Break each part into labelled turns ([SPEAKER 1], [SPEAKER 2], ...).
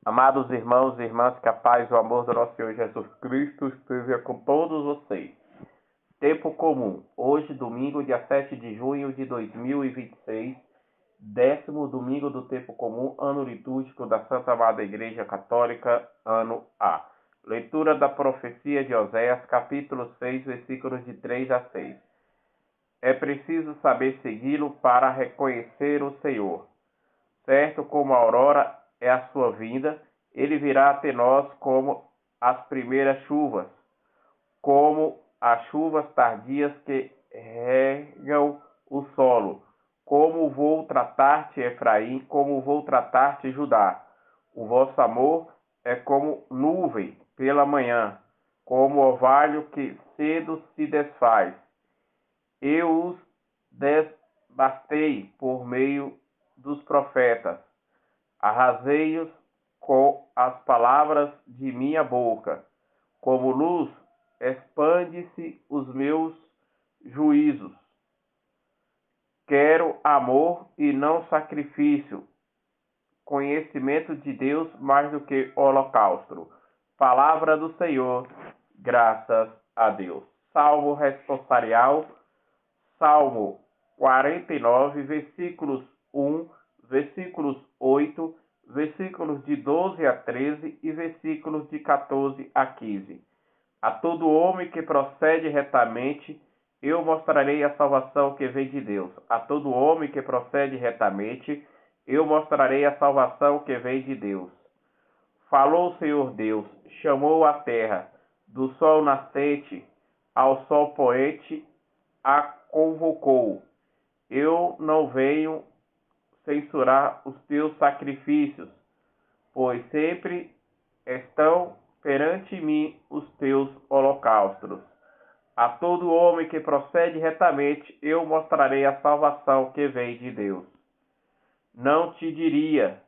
[SPEAKER 1] Amados irmãos e irmãs, que a paz e o amor do nosso Senhor Jesus Cristo esteja com todos vocês. Tempo comum. Hoje, domingo, dia 7 de junho de 2026, 10º domingo do tempo comum, ano litúrgico da Santa Amada Igreja Católica, ano A. Leitura da profecia de Oséias, capítulo 6, versículos de 3 a 6. É preciso saber segui-lo para reconhecer o Senhor. Certo como a aurora é a sua vinda, ele virá até nós como as primeiras chuvas, como as chuvas tardias que regam o solo. Como vou tratar-te, Efraim, como vou tratar-te, Judá. O vosso amor é como nuvem pela manhã, como orvalho que cedo se desfaz. Eu os desbastei por meio dos profetas, arrasei-os com as palavras de minha boca. Como luz, expande-se os meus juízos. Quero amor e não sacrifício, conhecimento de Deus mais do que holocausto. Palavra do Senhor, graças a Deus. Salmo responsorial, Salmo 49, versículos 1, versículos 8, versículos de 12 a 13 e versículos de 14 a 15. A todo homem que procede retamente, eu mostrarei a salvação que vem de Deus. A todo homem que procede retamente, eu mostrarei a salvação que vem de Deus. Falou o Senhor Deus, chamou a terra, do sol nascente ao sol poente, a convocou. Eu não venho censurar os teus sacrifícios, pois sempre estão perante mim os teus holocaustos. A todo homem que procede retamente, eu mostrarei a salvação que vem de Deus. Não te diria,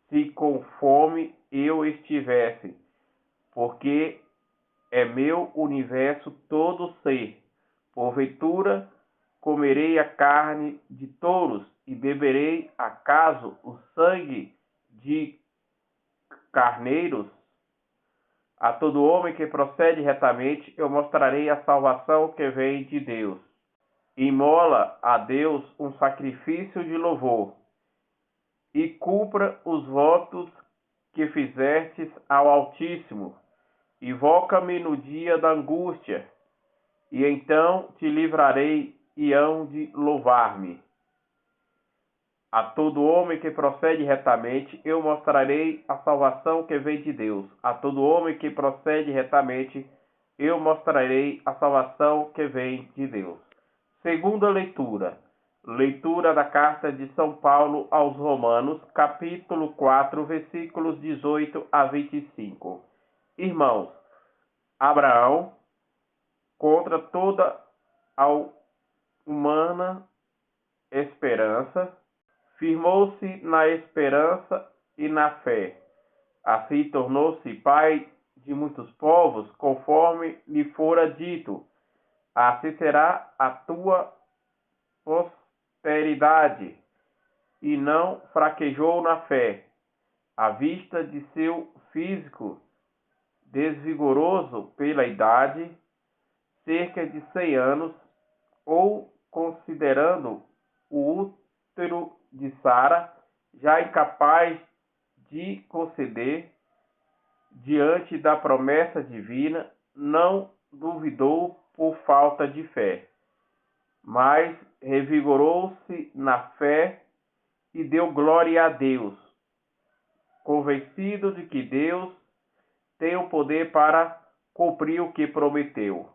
[SPEAKER 1] se com fome eu estivesse, porque é meu universo todo ser. Porventura, comerei a carne de touros e beberei, acaso, o sangue de carneiros? A todo homem que procede retamente, eu mostrarei a salvação que vem de Deus. Imola a Deus um sacrifício de louvor, e cumpra os votos que fizestes ao Altíssimo. Invoca-me no dia da angústia, e então te livrarei e hão de louvar-me. A todo homem que procede retamente, eu mostrarei a salvação que vem de Deus. A todo homem que procede retamente, eu mostrarei a salvação que vem de Deus. Segunda leitura. Leitura da carta de São Paulo aos Romanos, capítulo 4, versículos 18 a 25. Irmãos, Abraão, contra toda a humana esperança, firmou-se na esperança e na fé. Assim tornou-se pai de muitos povos, conforme lhe fora dito: assim será a tua posteridade. E não fraquejou na fé, à vista de seu físico desvigoroso pela idade, cerca de 100 anos, ou considerando o útero de Sara, já incapaz de conceder, diante da promessa divina, não duvidou por falta de fé, mas revigorou-se na fé e deu glória a Deus, convencido de que Deus tem o poder para cumprir o que prometeu.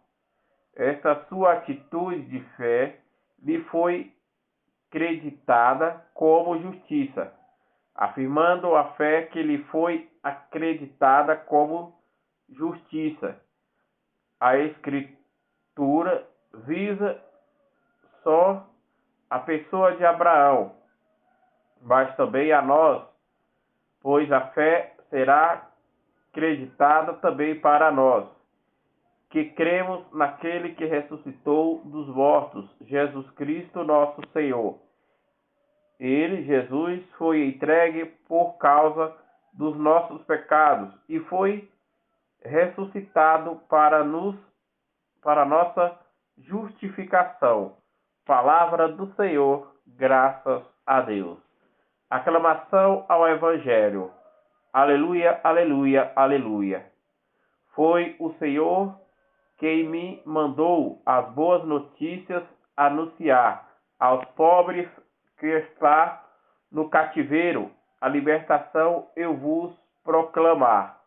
[SPEAKER 1] Esta sua atitude de fé lhe foi acreditada como justiça, afirmando a fé que lhe foi acreditada como justiça. A Escritura visa só a pessoa de Abraão, mas também a nós, pois a fé será acreditada também para nós, que cremos naquele que ressuscitou dos mortos, Jesus Cristo nosso Senhor. Ele, Jesus, foi entregue por causa dos nossos pecados e foi ressuscitado para nossa justificação. Palavra do Senhor, graças a Deus. Aclamação ao Evangelho. Aleluia, aleluia, aleluia. Foi o Senhor quem me mandou as boas notícias anunciar aos pobres que está no cativeiro, a libertação eu vos proclamar.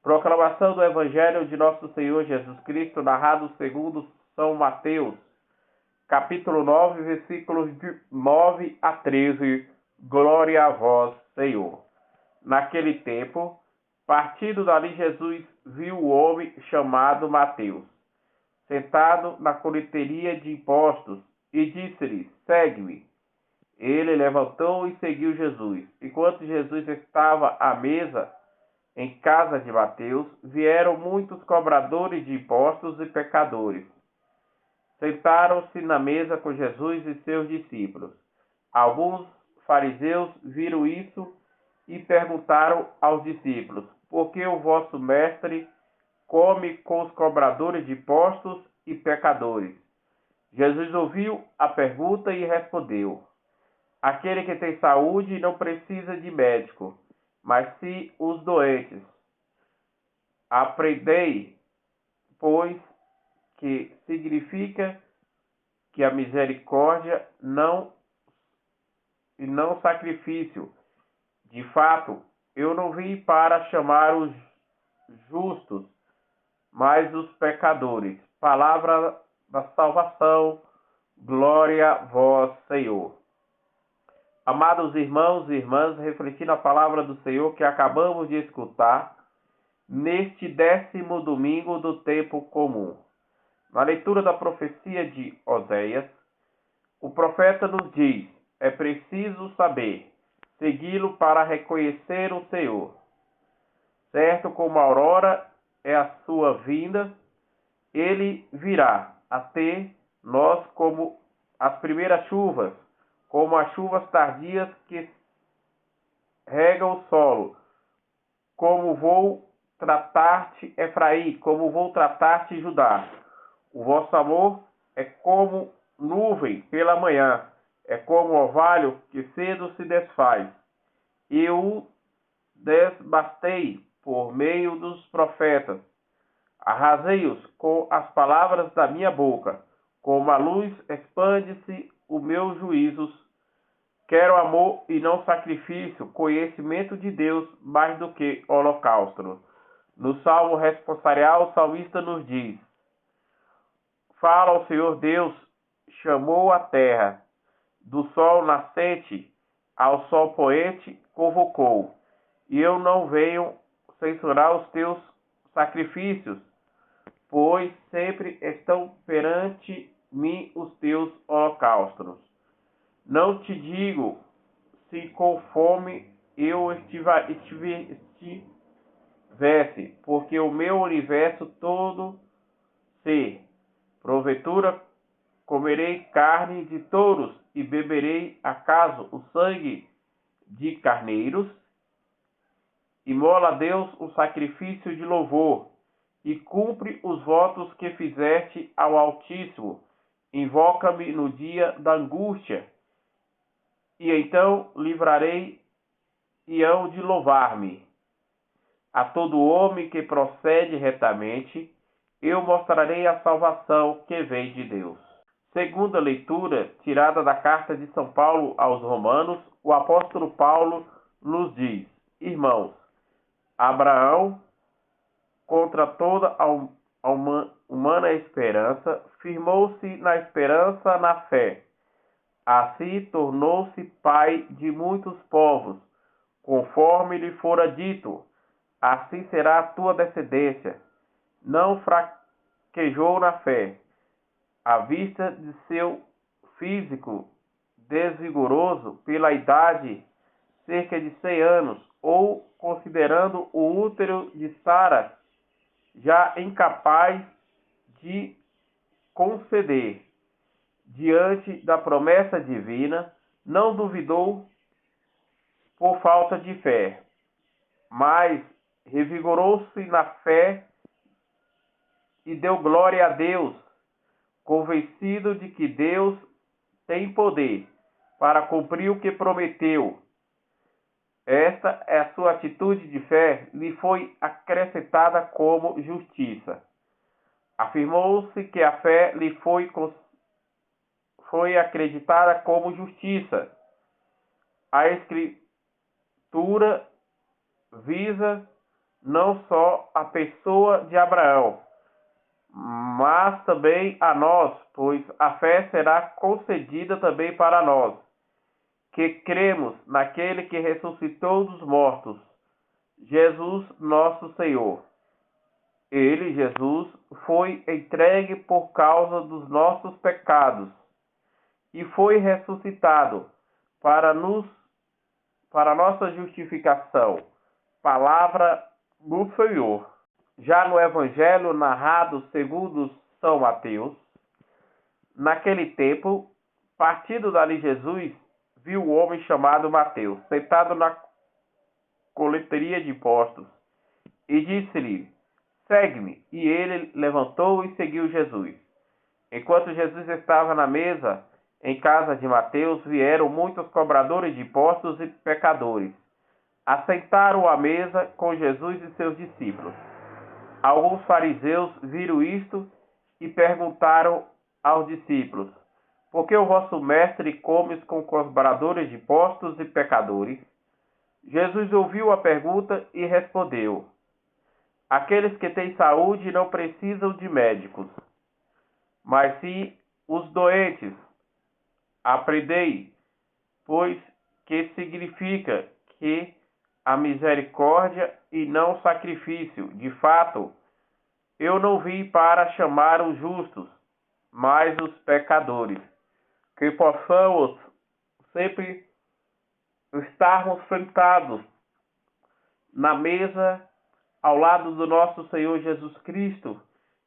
[SPEAKER 1] Proclamação do Evangelho de nosso Senhor Jesus Cristo, narrado segundo São Mateus, capítulo 9, versículos de 9 a 13. Glória a vós, Senhor. Naquele tempo, partindo dali, Jesus viu o homem chamado Mateus, sentado na coleteria de impostos, e disse-lhe: segue-me. Ele levantou e seguiu Jesus. Enquanto Jesus estava à mesa em casa de Mateus, vieram muitos cobradores de impostos e pecadores. Sentaram-se na mesa com Jesus e seus discípulos. Alguns fariseus viram isso e perguntaram aos discípulos: por que o vosso mestre come com os cobradores de impostos e pecadores? Jesus ouviu a pergunta e respondeu: aquele que tem saúde não precisa de médico, mas sim os doentes. Aprendei, pois, que significa que a misericórdia não sacrifício. De fato, eu não vim para chamar os justos, mas os pecadores. Palavra da salvação, glória a vós, Senhor. Amados irmãos e irmãs, refletindo a palavra do Senhor que acabamos de escutar, neste 10º domingo do tempo comum. Na leitura da profecia de Oséias, o profeta nos diz: é preciso saber, segui-lo para reconhecer o Senhor. Certo como a aurora é a sua vinda, ele virá até nós como as primeiras chuvas, como as chuvas tardias que regam o solo. Como vou tratar-te, Efraim, como vou tratar-te, Judá. O vosso amor é como nuvem pela manhã, é como orvalho que cedo se desfaz. Eu o desbastei por meio dos profetas. Arrasei-os com as palavras da minha boca. Como a luz expande-se o meu juízos. Quero amor e não sacrifício, conhecimento de Deus mais do que holocausto. No Salmo responsorial, o salmista nos diz: fala o Senhor Deus, chamou a terra, do sol nascente ao sol poente convocou. E eu não venho censurar os teus sacrifícios, pois sempre estão perante mim os teus holocaustos. Não te digo se com fome eu estivesse, porque o meu universo todo se, porventura, comerei carne de touros e beberei acaso o sangue de carneiros? Imola a Deus um sacrifício de louvor e cumpre os votos que fizeste ao Altíssimo. Invoca-me no dia da angústia, e então livrarei e hão de louvar-me. A todo homem que procede retamente, eu mostrarei a salvação que vem de Deus. Segunda leitura, tirada da carta de São Paulo aos Romanos, o apóstolo Paulo nos diz: irmãos, Abraão, contra toda a humana esperança, firmou-se na esperança na fé. Assim tornou-se pai de muitos povos, conforme lhe fora dito: assim será a tua descendência. Não fraquejou na fé, à vista de seu físico desvigoroso pela idade, cerca de 100 anos, ou considerando o útero de Sara, já incapaz de conceder. Diante da promessa divina, não duvidou por falta de fé, mas revigorou-se na fé e deu glória a Deus, convencido de que Deus tem poder para cumprir o que prometeu. Esta é a sua atitude de fé, lhe foi acrescentada como justiça. Afirmou-se que a fé lhe foi acreditada como justiça. A Escritura visa não só a pessoa de Abraão, mas também a nós, pois a fé será concedida também para nós, que cremos naquele que ressuscitou dos mortos, Jesus nosso Senhor. Ele, Jesus, foi entregue por causa dos nossos pecados e foi ressuscitado para nossa justificação. Palavra do Senhor. Já no Evangelho narrado segundo São Mateus, naquele tempo, partindo dali Jesus, viu um homem chamado Mateus, sentado na coleteria de impostos, e disse-lhe: segue-me. E ele levantou e seguiu Jesus. Enquanto Jesus estava na mesa, em casa de Mateus, vieram muitos cobradores de impostos e pecadores. Assentaram à mesa com Jesus e seus discípulos. Alguns fariseus viram isto e perguntaram aos discípulos: por que o vosso mestre come com cobradores de impostos e pecadores? Jesus ouviu a pergunta e respondeu: aqueles que têm saúde não precisam de médicos, mas sim os doentes. Aprendei, pois, que significa que a misericórdia e não sacrifício. De fato, eu não vim para chamar os justos, mas os pecadores. Que possamos sempre estarmos sentados na mesa ao lado do nosso Senhor Jesus Cristo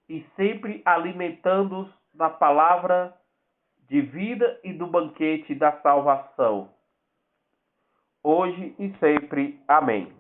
[SPEAKER 1] e sempre alimentando-os da palavra de vida e do banquete da salvação, hoje e sempre. Amém.